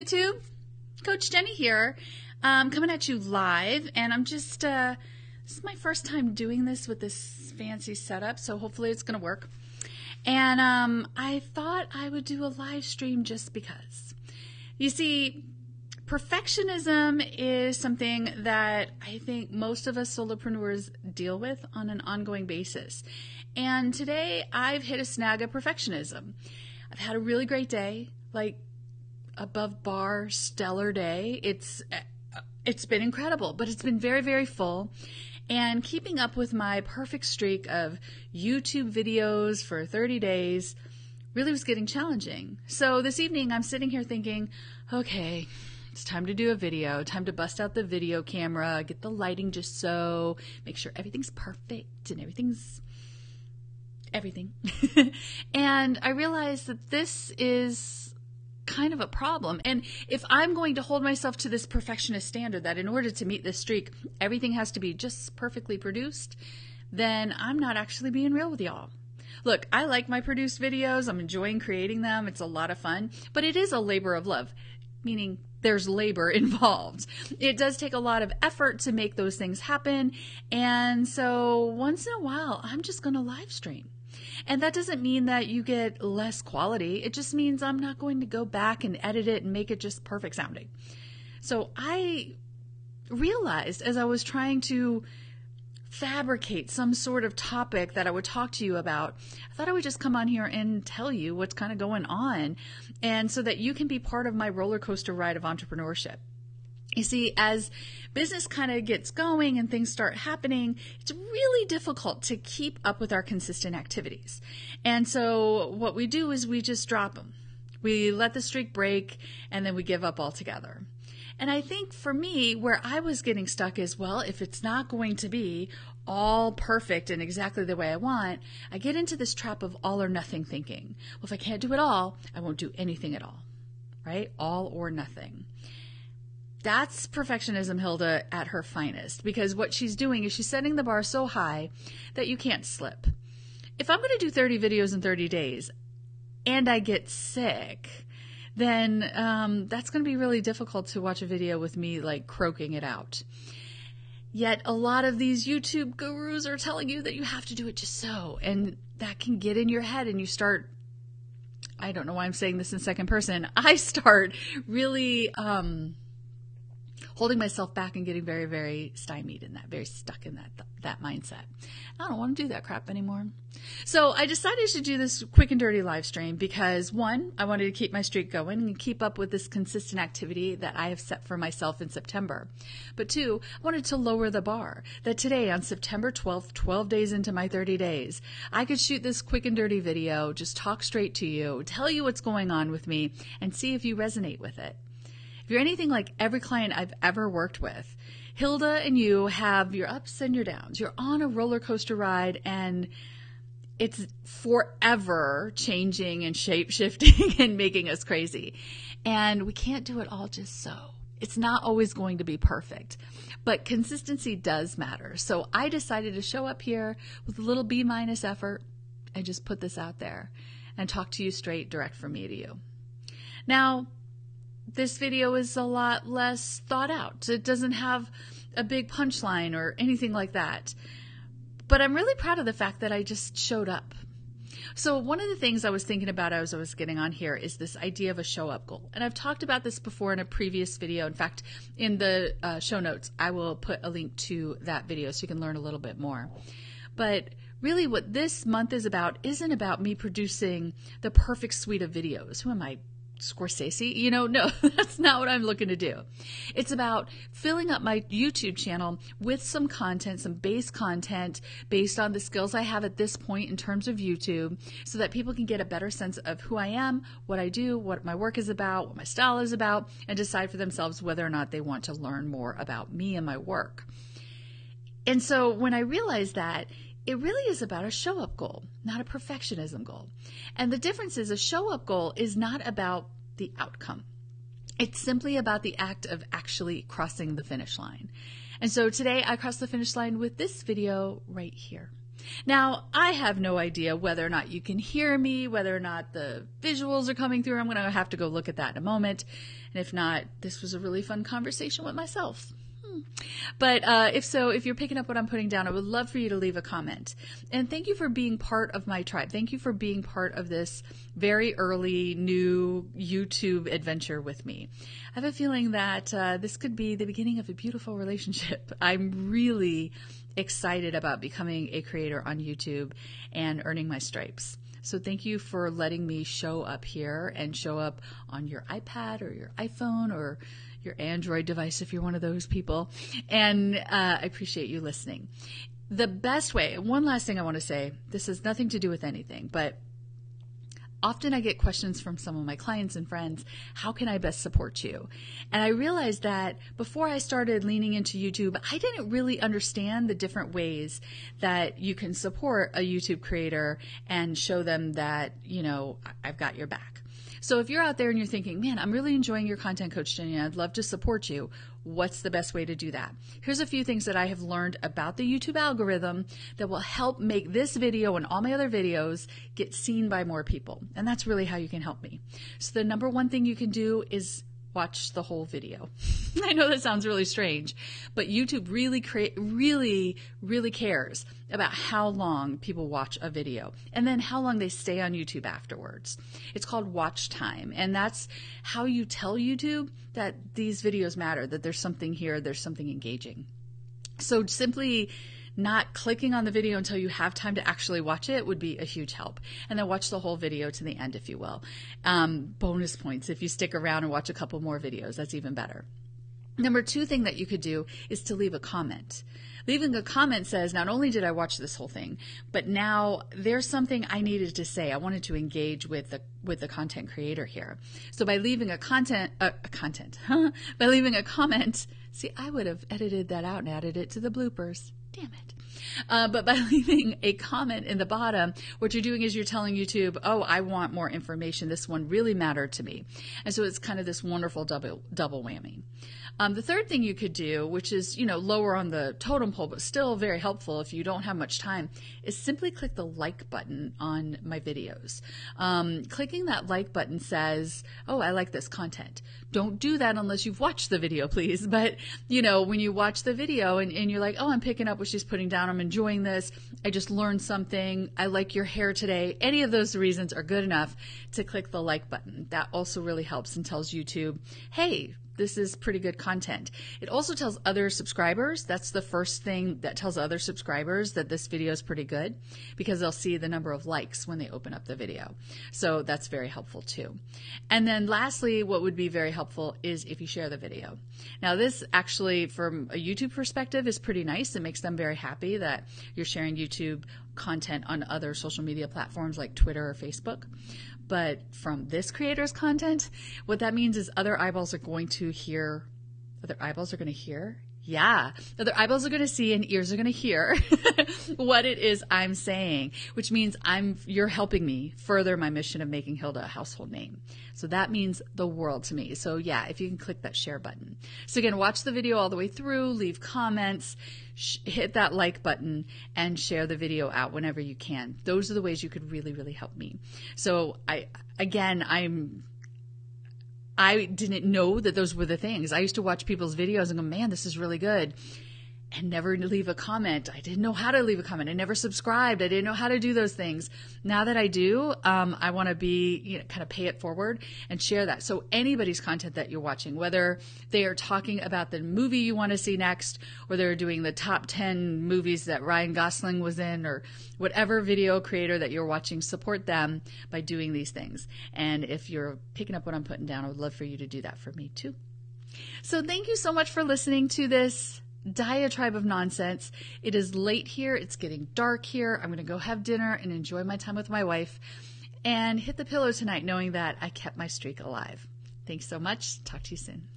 YouTube, Coach Jennie here, coming at you live, and I'm just, this is my first time doing this with this fancy setup, so hopefully it's going to work. And I thought I would do a live stream just because. You see, perfectionism is something that I think most of us solopreneurs deal with on an ongoing basis. And today I've hit a snag of perfectionism. I've had a really great day, like above bar, stellar day. It's been incredible, but it's been very, very full. And keeping up with my perfect streak of YouTube videos for 30 days really was getting challenging. So this evening I'm sitting here thinking, okay, it's time to do a video, time to bust out the video camera, get the lighting just so, make sure everything's perfect and everything. And I realized that this is kind of a problem. And if I'm going to hold myself to this perfectionist standard that in order to meet this streak, everything has to be just perfectly produced, then I'm not actually being real with y'all. Look, I like my produced videos. I'm enjoying creating them. It's a lot of fun, but it is a labor of love, meaning there's labor involved. It does take a lot of effort to make those things happen. And so once in a while, I'm just going to live stream. And that doesn't mean that you get less quality. It just means I'm not going to go back and edit it and make it just perfect sounding. So I realized as I was trying to fabricate some sort of topic that I would talk to you about, I thought I would just come on here and tell you what's kind of going on, and so that you can be part of my roller coaster ride of entrepreneurship. You see, as business kind of gets going and things start happening, it's really difficult to keep up with our consistent activities. And so what we do is we just drop them. We let the streak break and then we give up altogether. And I think for me, where I was getting stuck is, well, if it's not going to be all perfect and exactly the way I want, I get into this trap of all or nothing thinking. Well, if I can't do it all, I won't do anything at all, right? All or nothing. That's perfectionism, Hilda, at her finest, because what she's doing is she's setting the bar so high that you can't slip. If I'm going to do 30 videos in 30 days and I get sick, then that's going to be really difficult to watch a video with me like croaking it out. Yet a lot of these YouTube gurus are telling you that you have to do it just so, and that can get in your head and you start, I don't know why I'm saying this in second person, I start really holding myself back and getting very, very stymied in that, very stuck in that mindset. I don't want to do that crap anymore. So I decided to do this quick and dirty live stream because, one, I wanted to keep my streak going and keep up with this consistent activity that I have set for myself in September. But two, I wanted to lower the bar, that today on September 12th, 12 days into my 30 days, I could shoot this quick and dirty video, just talk straight to you, tell you what's going on with me, and see if you resonate with it. If you're anything like every client I've ever worked with, Hilda and you have your ups and your downs. You're on a roller coaster ride and it's forever changing and shape-shifting and making us crazy. And we can't do it all just so. It's not always going to be perfect, but consistency does matter. So I decided to show up here with a little B- effort and just put this out there and talk to you straight, direct from me to you. Now, this video is a lot less thought out. It doesn't have a big punchline or anything like that. But I'm really proud of the fact that I just showed up. So one of the things I was thinking about as I was getting on here is this idea of a show up goal. And I've talked about this before in a previous video. In fact, in the show notes, I will put a link to that video so you can learn a little bit more. But really what this month is about isn't about me producing the perfect suite of videos. Who am I? Scorsese? No, that's not what I'm looking to do. It's about filling up my YouTube channel with some content, some base content based on the skills I have at this point in terms of YouTube, so that people can get a better sense of who I am, what I do, what my work is about, what my style is about, and decide for themselves whether or not they want to learn more about me and my work. And so when I realized that, it really is about a show-up goal, not a perfectionism goal. And the difference is a show-up goal is not about the outcome. It's simply about the act of actually crossing the finish line. And so today I crossed the finish line with this video right here. Now, I have no idea whether or not you can hear me, whether or not the visuals are coming through. I'm going to have to go look at that in a moment. And if not, this was a really fun conversation with myself. But if so, if you're picking up what I'm putting down, I would love for you to leave a comment. And thank you for being part of my tribe. Thank you for being part of this very early new YouTube adventure with me. I have a feeling that this could be the beginning of a beautiful relationship. I'm really excited about becoming a creator on YouTube and earning my stripes. So thank you for letting me show up here and show up on your iPad or your iPhone or your Android device if you're one of those people. And I appreciate you listening. The best way, one last thing I want to say, this has nothing to do with anything, but often I get questions from some of my clients and friends, how can I best support you? And I realized that before I started leaning into YouTube, I didn't really understand the different ways that you can support a YouTube creator and show them that, you know, I've got your back. So if you're out there and you're thinking, man, I'm really enjoying your content, Coach Jennie, and I'd love to support you, what's the best way to do that? Here's a few things that I have learned about the YouTube algorithm that will help make this video and all my other videos get seen by more people. And that's really how you can help me. So the number one thing you can do is watch the whole video. I know that sounds really strange, but YouTube really cares about how long people watch a video and then how long they stay on YouTube afterwards. It's called watch time, and that's how you tell YouTube that these videos matter, that there's something here, there's something engaging. So simply not clicking on the video until you have time to actually watch it would be a huge help. And then watch the whole video to the end, if you will. Bonus points if you stick around and watch a couple more videos. That's even better. Number two thing that you could do is to leave a comment. Leaving a comment says, not only did I watch this whole thing, but now there's something I needed to say. I wanted to engage with the content creator here. So by leaving a comment, see, I would have edited that out and added it to the bloopers. Damn it. But by leaving a comment in the bottom, what you're doing is you're telling YouTube, oh, I want more information. This one really mattered to me. And so it's kind of this wonderful double whammy. The third thing you could do, which is, lower on the totem pole, but still very helpful if you don't have much time, is simply click the like button on my videos. Clicking that like button says, oh, I like this content. Don't do that unless you've watched the video, please. But, when you watch the video and you're like, oh, I'm picking up what she's putting down. I'm enjoying this. I just learned something. I like your hair today. Any of those reasons are good enough to click the like button. That also really helps and tells YouTube, hey, this is pretty good content. It also tells other subscribers. That's the first thing that tells other subscribers that this video is pretty good, because they'll see the number of likes when they open up the video. So that's very helpful too. And then lastly, what would be very helpful is if you share the video. Now this actually, from a YouTube perspective, is pretty nice. It makes them very happy that you're sharing YouTube content on other social media platforms like Twitter or Facebook. But from this creator's content, what that means is other eyeballs are going to hear. Other eyeballs are going to hear? Yeah. Other eyeballs are going to see and ears are going to hear what it is I'm saying, which means you're helping me further my mission of making Hilda a household name. So that means the world to me. So yeah, if you can click that share button. So again, watch the video all the way through, leave comments, hit that like button, and share the video out whenever you can. Those are the ways you could really, really help me. So I didn't know that those were the things. I used to watch people's videos and go, man, this is really good, and never leave a comment. I didn't know how to leave a comment. I never subscribed. I didn't know how to do those things. Now that I do, I want to be, kind of pay it forward and share that. So anybody's content that you're watching, whether they are talking about the movie you want to see next, or they're doing the top 10 movies that Ryan Gosling was in, or whatever video creator that you're watching, support them by doing these things. And if you're picking up what I'm putting down, I would love for you to do that for me too. So thank you so much for listening to this diatribe of nonsense. It is late here. It's getting dark here. I'm going to go have dinner and enjoy my time with my wife and hit the pillow tonight knowing that I kept my streak alive. Thanks so much. Talk to you soon.